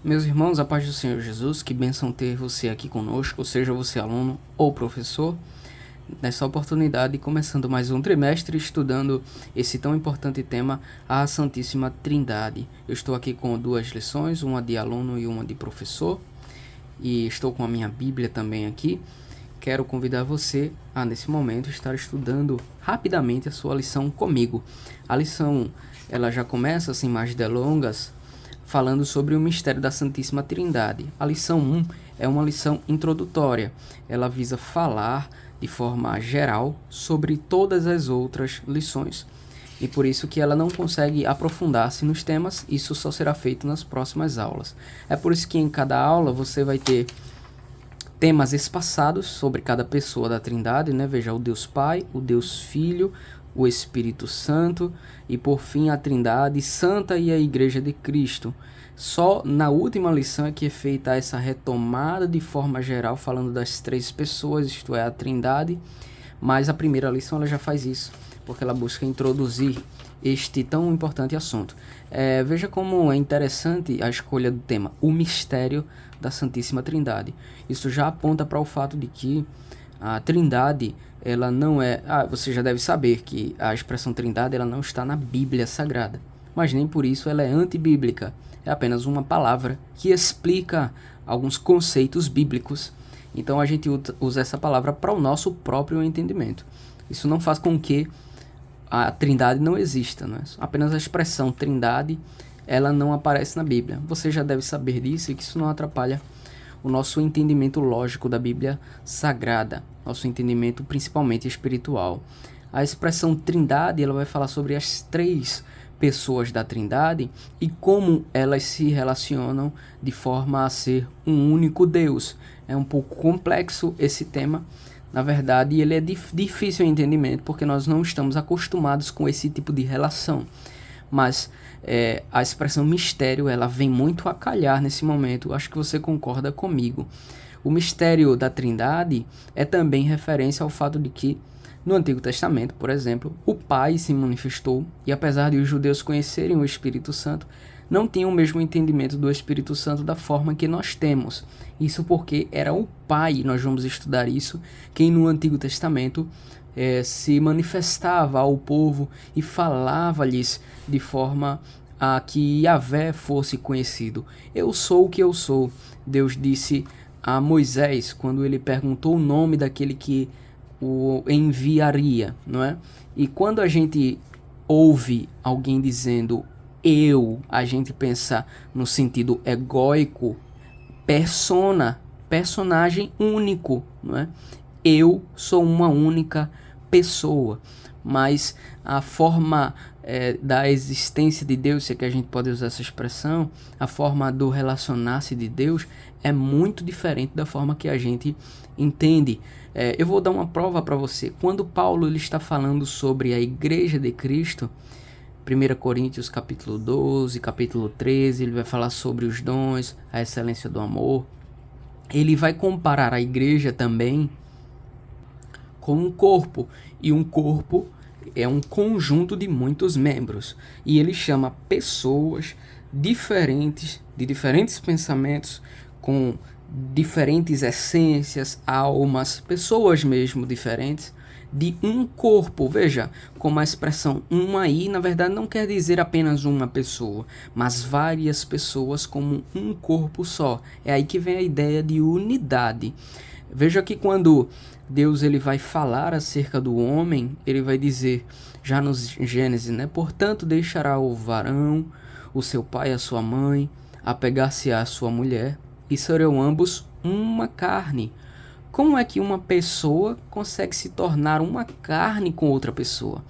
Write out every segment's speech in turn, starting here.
Meus irmãos, a paz do Senhor Jesus, que bênção ter você aqui conosco, seja você aluno ou professor. Nessa oportunidade, começando mais um trimestre estudando esse tão importante tema, a Santíssima Trindade. Eu estou aqui com duas lições, uma de aluno e uma de professor, e estou com a minha Bíblia também aqui. Quero convidar você a, nesse momento, estar estudando rapidamente a sua lição comigo. A lição, ela já começa, sem mais delongas, falando sobre o mistério da Santíssima Trindade. A lição 1 é uma lição introdutória. Ela visa falar de forma geral sobre todas as outras lições. E por isso que ela não consegue aprofundar-se nos temas, isso só será feito nas próximas aulas. É por isso que em cada aula você vai ter temas espaçados sobre cada pessoa da Trindade, né? Veja, o Deus Pai, o Deus Filho, o Espírito Santo e por fim a Trindade Santa e a Igreja de Cristo. Só na última lição é que é feita essa retomada de forma geral, falando das três pessoas, isto é, a Trindade, mas a primeira lição ela já faz isso, porque ela busca introduzir este tão importante assunto. Veja como é interessante a escolha do tema, o mistério da Santíssima Trindade. Isso já aponta para o fato de que a Trindade, ela não é... você já deve saber que a expressão Trindade ela não está na Bíblia Sagrada, mas nem por isso ela é antibíblica. É apenas uma palavra que explica alguns conceitos bíblicos. Então a gente usa essa palavra para o nosso próprio entendimento. Isso não faz com que a Trindade não exista, né? Apenas a expressão Trindade, ela não aparece na Bíblia. Você já deve saber disso e que isso não atrapalha o nosso entendimento lógico da Bíblia Sagrada, nosso entendimento principalmente espiritual. A expressão Trindade, ela vai falar sobre as três pessoas da Trindade e como elas se relacionam de forma a ser um único Deus. É um pouco complexo esse tema. Na verdade, ele é difícil de entendimento porque nós não estamos acostumados com esse tipo de relação. Mas a expressão mistério, ela vem muito a calhar nesse momento. Acho que você concorda comigo. O mistério da Trindade é também referência ao fato de que, no Antigo Testamento, por exemplo, o Pai se manifestou e, apesar de os judeus conhecerem o Espírito Santo, não tinham o mesmo entendimento do Espírito Santo da forma que nós temos. Isso porque era o Pai, nós vamos estudar isso, quem no Antigo Testamento se manifestava ao povo e falava-lhes de forma a que Yahvé fosse conhecido. Eu sou o que eu sou, Deus disse a Moisés quando ele perguntou o nome daquele que o enviaria, não é? E quando a gente ouve alguém dizendo a gente pensa no sentido egóico, personagem único, não é? Eu sou uma única pessoa, mas a forma da existência de Deus, se é que a gente pode usar essa expressão, a forma do relacionar-se de Deus é muito diferente da forma que a gente entende. Eu vou dar uma prova para você. Quando Paulo ele está falando sobre a Igreja de Cristo, 1 Coríntios capítulo 12, capítulo 13, ele vai falar sobre os dons, a excelência do amor. Ele vai comparar a igreja também com um corpo, e um corpo é um conjunto de muitos membros, e ele chama pessoas diferentes, de diferentes pensamentos, com diferentes essências, almas, pessoas mesmo diferentes, de um corpo. Veja como a expressão uma aí, na verdade, não quer dizer apenas uma pessoa, mas várias pessoas como um corpo só. É aí que vem a ideia de unidade. Veja que quando Deus ele vai falar acerca do homem, ele vai dizer, já no Gênesis, né? Portanto, deixará o varão, o seu pai e a sua mãe, apegar-se à sua mulher, e serão ambos uma carne. Como é que uma pessoa consegue se tornar uma carne com outra pessoa?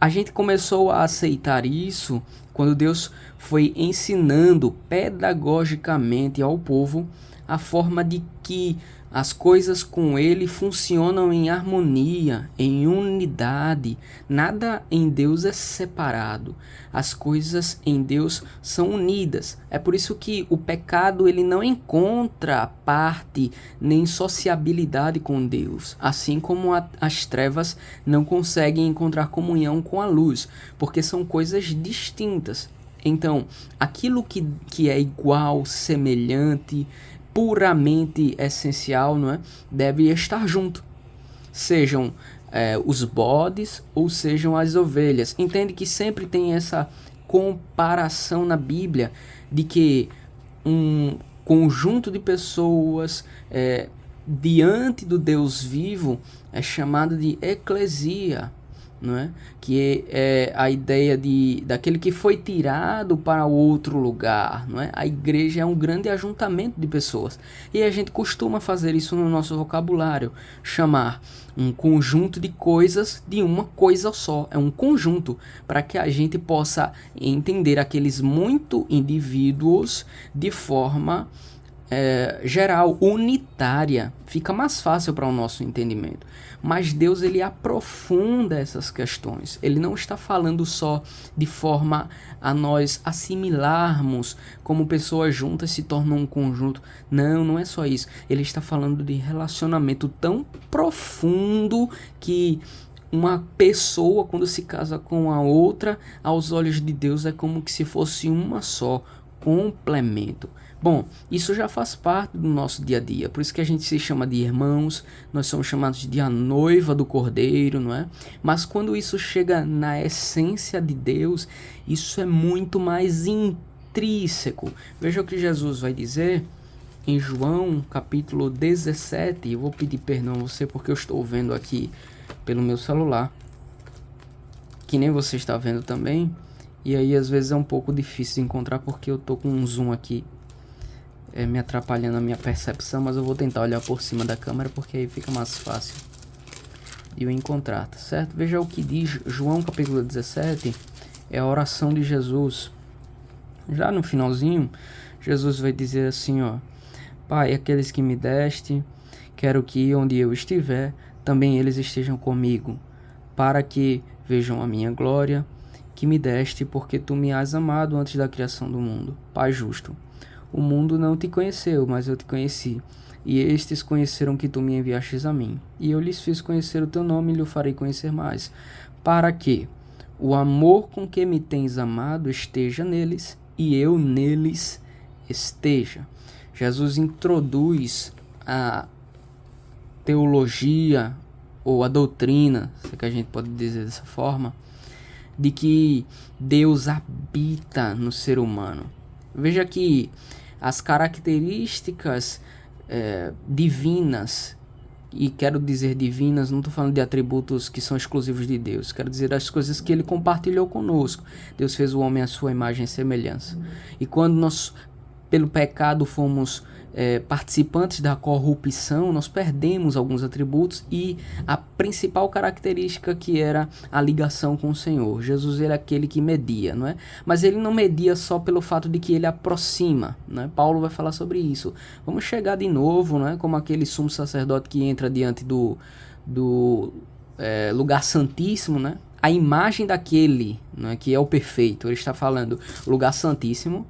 A gente começou a aceitar isso quando Deus foi ensinando pedagogicamente ao povo a forma de que as coisas com ele funcionam em harmonia, em unidade. Nada em Deus é separado. As coisas em Deus são unidas. É por isso que o pecado ele não encontra parte nem sociabilidade com Deus, assim como as trevas não conseguem encontrar comunhão com a luz, porque são coisas distintas. Então, aquilo que é igual, semelhante, puramente essencial, não é? Deve estar junto. Sejam os bodes ou sejam as ovelhas. Entende que sempre tem essa comparação na Bíblia de que um conjunto de pessoas diante do Deus vivo é chamado de eclesia, não é? Que é a ideia daquele que foi tirado para outro lugar, não é? A igreja é um grande ajuntamento de pessoas e a gente costuma fazer isso no nosso vocabulário, chamar um conjunto de coisas de uma coisa só, é um conjunto, para que a gente possa entender aqueles muito indivíduos de forma geral, unitária, fica mais fácil para o nosso entendimento. Mas Deus, ele aprofunda essas questões. Ele não está falando só de forma a nós assimilarmos como pessoas juntas se tornam um conjunto. Não, não é só isso. Ele está falando de relacionamento tão profundo que uma pessoa, quando se casa com a outra, aos olhos de Deus é como que se fosse uma só, complemento. Bom, isso já faz parte do nosso dia a dia, por isso que a gente se chama de irmãos, nós somos chamados de a noiva do Cordeiro, não é? Mas quando isso chega na essência de Deus, isso é muito mais intrínseco. Veja o que Jesus vai dizer em João capítulo 17, eu vou pedir perdão a você porque eu estou vendo aqui pelo meu celular, que nem você está vendo também, e aí às vezes é um pouco difícil de encontrar porque eu tô com um zoom aqui me atrapalhando a minha percepção, mas eu vou tentar olhar por cima da câmera porque aí fica mais fácil de eu encontrar, tá certo? Veja o que diz João capítulo 17, é a oração de Jesus. Já no finalzinho, Jesus vai dizer assim, ó: Pai, aqueles que me deste, quero que onde eu estiver, também eles estejam comigo, para que vejam a minha glória, que me deste, porque tu me has amado antes da criação do mundo. Pai justo, o mundo não te conheceu, mas eu te conheci, e estes conheceram que tu me enviastes a mim. E eu lhes fiz conhecer o teu nome e lhe o farei conhecer mais, para que o amor com que me tens amado esteja neles, e eu neles esteja. Jesus introduz a teologia, ou a doutrina, se é que a gente pode dizer dessa forma, de que Deus habita no ser humano. Veja que as características divinas, e quero dizer divinas, não estou falando de atributos que são exclusivos de Deus, quero dizer as coisas que ele compartilhou conosco. Deus fez o homem à sua imagem e semelhança. E quando nós, pelo pecado, fomos participantes da corrupção, nós perdemos alguns atributos e a principal característica, que era a ligação com o Senhor. Jesus era aquele que media, não é? Mas ele não media só pelo fato de que ele aproxima, não é? Paulo vai falar sobre isso. Vamos chegar de novo, não é? Como aquele sumo sacerdote que entra diante do lugar santíssimo, né? A imagem daquele, não é, que é o perfeito. Ele está falando lugar santíssimo.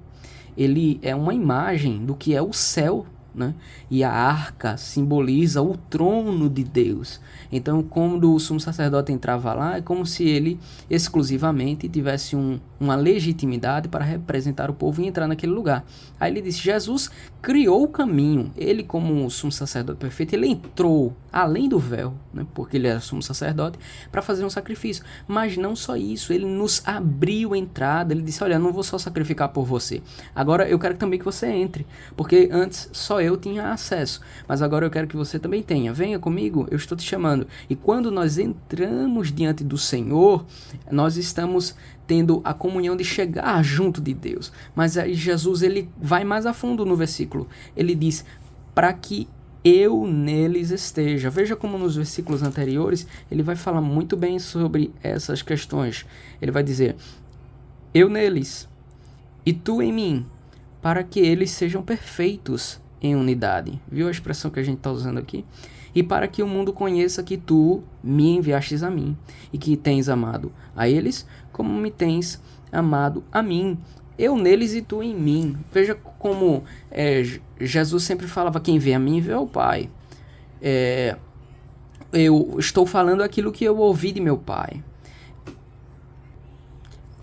Ele é uma imagem do que é o céu, né? E a arca simboliza o trono de Deus. Então, quando o sumo sacerdote entrava lá, é como se ele exclusivamente tivesse uma legitimidade para representar o povo e entrar naquele lugar. Aí ele disse: Jesus criou o caminho. Ele, como sumo sacerdote perfeito, ele entrou além do véu, né? Porque ele era sumo sacerdote, para fazer um sacrifício. Mas não só isso, ele nos abriu a entrada. Ele disse: olha, não vou só sacrificar por você, agora eu quero também que você entre, porque antes só eu tinha acesso, mas agora eu quero que você também tenha. Venha comigo, eu estou te chamando. E quando nós entramos diante do Senhor, nós estamos tendo a comunhão de chegar junto de Deus. Mas aí Jesus, ele vai mais a fundo no versículo. Ele diz: para que eu neles esteja. Veja como nos versículos anteriores ele vai falar muito bem sobre essas questões. Ele vai dizer: eu neles e tu em mim, para que eles sejam perfeitos em unidade. Viu a expressão que a gente está usando aqui? E para que o mundo conheça que tu me enviastes a mim, e que tens amado a eles como me tens amado a mim. Eu neles e tu em mim. Veja como Jesus sempre falava: quem vê a mim vê o Pai. Eu estou falando aquilo que eu ouvi de meu Pai.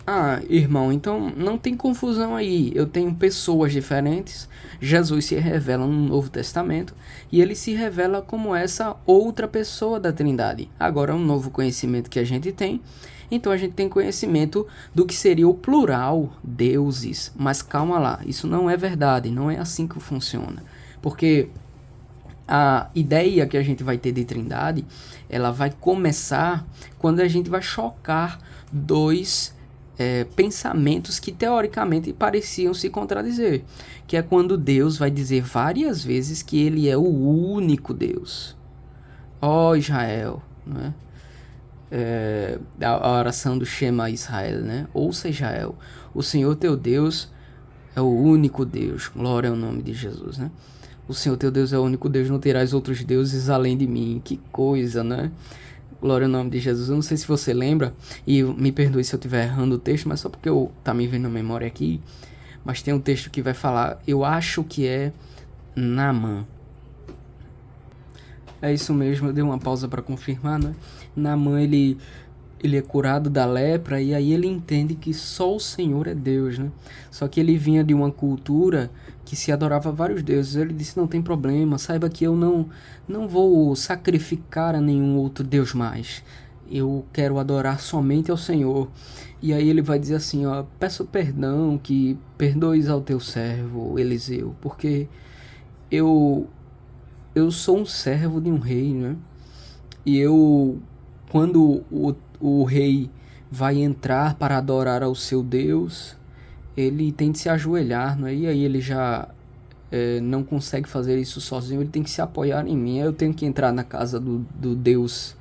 Ah, irmão, então não tem confusão aí. Eu tenho pessoas diferentes. Jesus se revela no Novo Testamento e ele se revela como essa outra pessoa da Trindade. Agora, um novo conhecimento que a gente tem. Então a gente tem conhecimento do que seria o plural, deuses. Mas calma lá, isso não é verdade, não é assim que funciona. Porque a ideia que a gente vai ter de Trindade, ela vai começar quando a gente vai chocar dois pensamentos que teoricamente pareciam se contradizer, que é quando Deus vai dizer várias vezes que ele é o único Deus. Ó Israel, né? A oração do Shema Israel, né? Ouça Israel, o Senhor teu Deus é o único Deus, glória ao nome de Jesus, né? O Senhor teu Deus é o único Deus, não terás outros deuses além de mim. Que coisa, né? Glória ao nome de Jesus. Eu não sei se você lembra, e me perdoe se eu estiver errando o texto, mas só porque tá me vendo na memória aqui. Mas tem um texto que vai falar, eu acho que é Naamã. É isso mesmo, eu dei uma pausa para confirmar, né? Naamã, ele é curado da lepra e aí ele entende que só o Senhor é Deus, né? Só que ele vinha de uma cultura que se adorava vários deuses. Ele disse, não tem problema, saiba que eu não vou sacrificar a nenhum outro Deus mais. Eu quero adorar somente ao Senhor. E aí ele vai dizer assim, ó, peço perdão, que perdoes ao teu servo Eliseu, porque eu eu sou um servo de um rei, né? E quando o rei vai entrar para adorar ao seu Deus, ele tem de se ajoelhar, né? E aí ele já não consegue fazer isso sozinho, ele tem que se apoiar em mim. Aí eu tenho que entrar na casa do Deus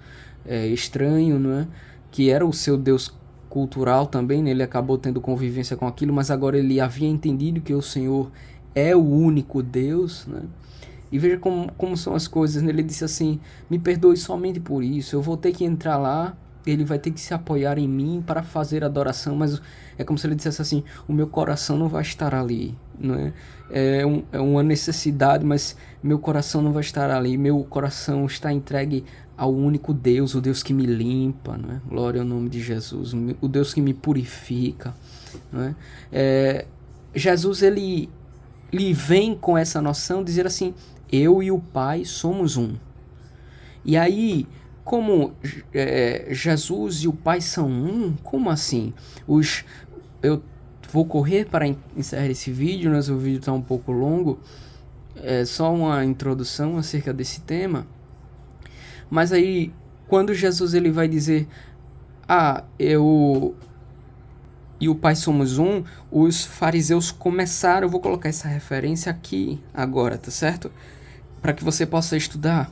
estranho, né? Que era o seu Deus cultural também, né? Ele acabou tendo convivência com aquilo, mas agora ele havia entendido que o Senhor é o único Deus, né? E veja como são as coisas, né? Ele disse assim, me perdoe somente por isso, eu vou ter que entrar lá, ele vai ter que se apoiar em mim para fazer adoração, mas é como se ele dissesse assim, o meu coração não vai estar ali, não é? É uma necessidade, mas meu coração não vai estar ali, meu coração está entregue ao único Deus, o Deus que me limpa, não é? Glória ao nome de Jesus, o Deus que me purifica, não é? Jesus, ele vem com essa noção, dizer assim, eu e o Pai somos um. E aí, como Jesus e o Pai são um, como assim? Eu vou correr para encerrar esse vídeo, mas o vídeo está um pouco longo, é só uma introdução acerca desse tema. Mas aí, quando Jesus ele vai dizer, eu e o Pai somos um, os fariseus começaram, eu vou colocar essa referência aqui agora, tá certo? Para que você possa estudar.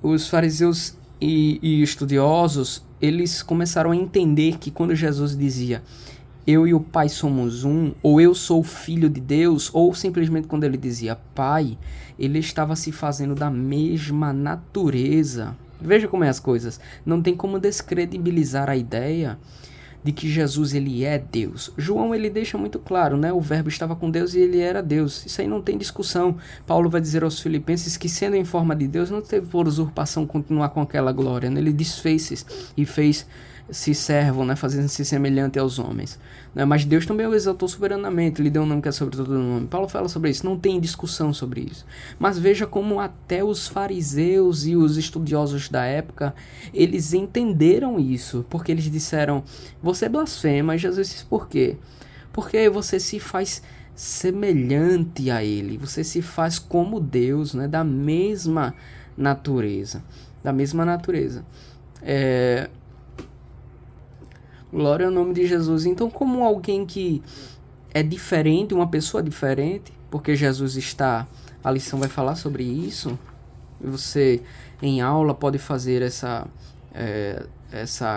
Os fariseus e estudiosos, eles começaram a entender que quando Jesus dizia eu e o Pai somos um, ou eu sou filho de Deus, ou simplesmente quando ele dizia Pai, ele estava se fazendo da mesma natureza. Veja como é as coisas. Não tem como descredibilizar a ideia de que Jesus ele é Deus. João ele deixa muito claro, né? O verbo estava com Deus e ele era Deus. Isso aí não tem discussão. Paulo vai dizer aos filipenses que sendo em forma de Deus não teve por usurpação continuar com aquela glória, né? Ele desfez-se e fez-se servo, né? Fazendo-se semelhante aos homens, né? Mas Deus também o exaltou soberanamente, lhe deu um nome que é sobre todo nome. Paulo fala sobre isso, não tem discussão sobre isso. Mas veja como até os fariseus e os estudiosos da época, eles entenderam isso, porque eles disseram, você blasfema. E Jesus disse, por quê? Porque você se faz semelhante a ele, você se faz como Deus, né? Da mesma natureza, glória ao nome de Jesus. Então, como alguém que é diferente, uma pessoa diferente, porque Jesus está, a lição vai falar sobre isso, você em aula pode fazer essa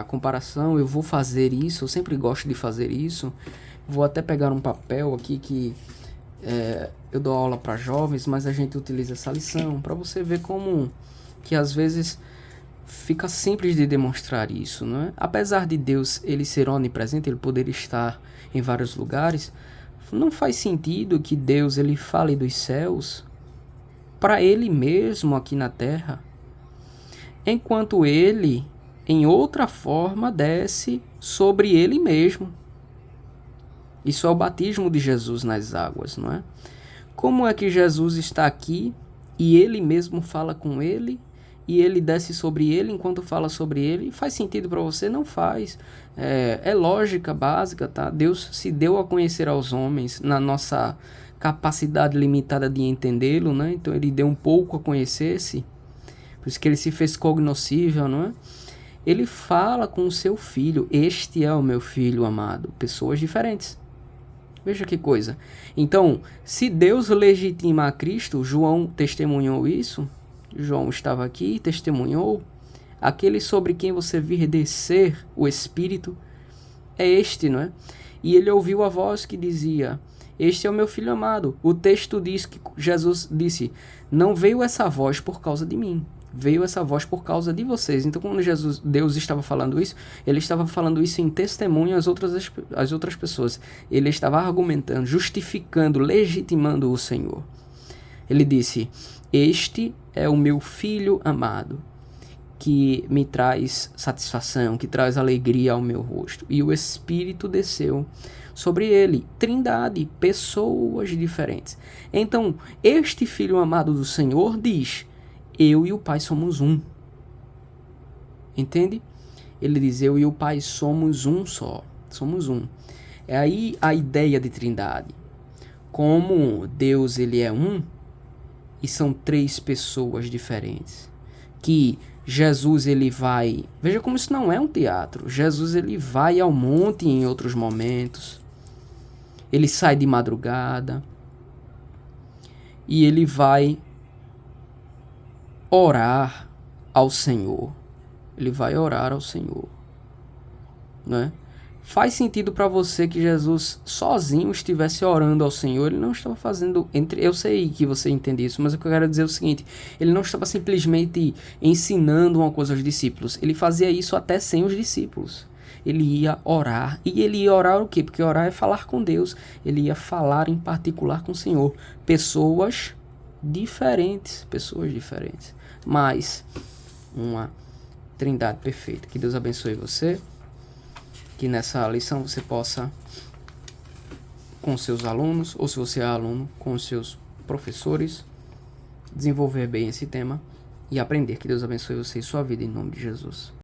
comparação, eu vou fazer isso, eu sempre gosto de fazer isso, vou até pegar um papel aqui que eu dou aula para jovens, mas a gente utiliza essa lição para você ver como que às vezes fica simples de demonstrar isso, não é? Apesar de Deus ele ser onipresente, ele poder estar em vários lugares, não faz sentido que Deus ele fale dos céus para ele mesmo aqui na terra, enquanto ele em outra forma desce sobre ele mesmo. Isso é o batismo de Jesus nas águas, não é? Como é que Jesus está aqui e ele mesmo fala com ele e ele desce sobre ele enquanto fala sobre ele? Faz sentido para você? Não faz. É lógica básica, tá? Deus se deu a conhecer aos homens na nossa capacidade limitada de entendê-lo, né? Então ele deu um pouco a conhecer-se, por isso que ele se fez cognoscível, não é? Ele fala com o seu filho, este é o meu filho amado. Pessoas diferentes. Veja que coisa. Então, se Deus legitima a Cristo, João testemunhou isso, João estava aqui, testemunhou, aquele sobre quem você vir descer o Espírito, é este, não é? E ele ouviu a voz que dizia, este é o meu filho amado. O texto diz que Jesus disse, não veio essa voz por causa de mim, veio essa voz por causa de vocês. Então, quando Deus estava falando isso, ele estava falando isso em testemunho às outras pessoas. Ele estava argumentando, justificando, legitimando o Senhor. Ele disse, este é o meu filho amado, que me traz satisfação, que traz alegria ao meu rosto. E o Espírito desceu sobre ele. Trindade, pessoas diferentes. Então, este filho amado do Senhor diz, eu e o Pai somos um. Entende? Ele diz, eu e o Pai somos um só. Somos um. É aí a ideia de trindade. Como Deus ele é um, e são três pessoas diferentes. Que Jesus ele vai... Veja como isso não é um teatro. Jesus ele vai ao monte em outros momentos. Ele sai de madrugada. E ele vai orar ao Senhor. Ele vai orar ao Senhor, não é? Faz sentido para você que Jesus sozinho estivesse orando ao Senhor? Ele não estava fazendo... Eu sei que você entende isso, mas o que eu quero dizer é o seguinte, ele não estava simplesmente ensinando uma coisa aos discípulos. Ele fazia isso até sem os discípulos. Ele ia orar. E ele ia orar o quê? Porque orar é falar com Deus. Ele ia falar em particular com o Senhor. Pessoas diferentes. Mas uma trindade perfeita. Que Deus abençoe você. Que nessa lição você possa, com seus alunos, ou se você é aluno, com os seus professores, desenvolver bem esse tema e aprender. Que Deus abençoe você e sua vida em nome de Jesus.